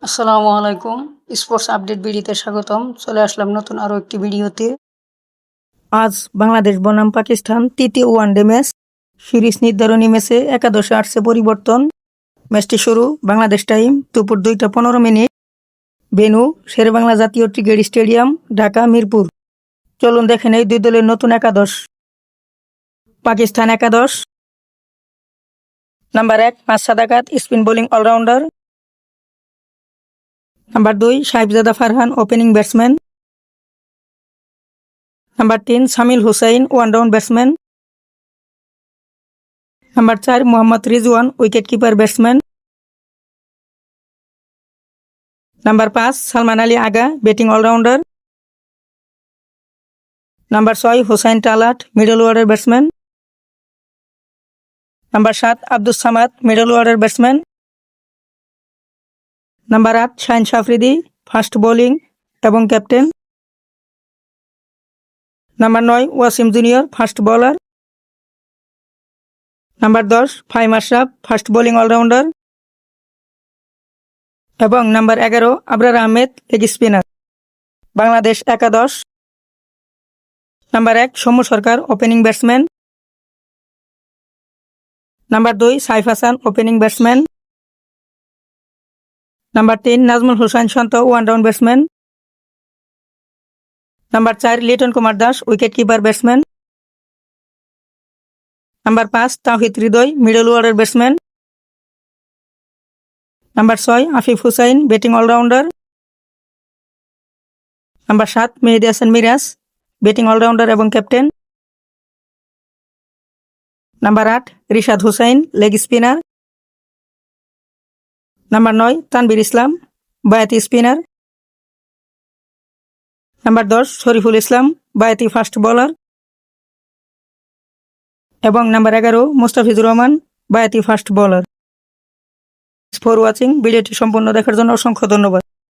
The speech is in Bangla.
আসসালামু আলাইকুম। স্পোর্টস আপডেট ভিডিওতে স্বাগতম। চলে আসলাম নতুন আরও একটি ভিডিওতে। আজ বাংলাদেশ বনাম পাকিস্তান তৃতীয় ওয়ানডে ম্যাচ। সিরিজ নির্ধারণী ম্যাচে একাদশে আসছে পরিবর্তন। ম্যাচটি শুরু বাংলাদেশ টাইম দুপুর 2:15। ভেন্যু শেরেবাংলা জাতীয় ক্রিকেট স্টেডিয়াম, ঢাকা মিরপুর। চলুন দেখে নেই দুই দলের নতুন একাদশ। পাকিস্তান একাদশ: নাম্বার 1 পাঁচ Sadaqat, spin bowling allrounder. Number 2 Sahibzada Farhan, opening batsman. Number 3 Shamyl Hussain, one down batsman. Number 4 Mohammad Rizwan, wicket keeper batsman. Number 5 Salman Ali Agha, batting allrounder. Number 6 Hussain Talat, middle order batsman. Number 7 Abdus Samad, middle order batsman. Number 8 Shaheen Afridi, fast bowling এবং captain. Number 9 Wasim junior, fast bowler. Number 10 Faheem Ashraf, fast bowling allrounder. এবং number 11 Abrar Ahmed, leg spinner. Bangladesh একাদশ: number 1 Soumya Sarkar, opening batsman. Number 2 Saif Hassan, opening batsman. Number 3 Najmul Hossain Shanto, one down batsman. Number 4 Liton Kumar Das, wicket keeper batsman. Number 5 Towhid Hridoy, middle order batsman. Number 6 Afif Hossain, batting allrounder. Number 7 Mehidy Hasan Miraz, batting allrounder এবং captain. Number 8 Rishad Hossain, leg spinner. Number 9 Tanvir Islam, বায়াতি spinner. Number 10 Shoriful Islam, বায়াতি ফাস্ট বোলার। এবং নাম্বার 11 মুস্তাফিজুর রহমান, বায়াতি ফাস্ট বোলার। ফর ওয়াচিং, ভিডিওটি সম্পূর্ণ দেখার জন্য অসংখ্য ধন্যবাদ।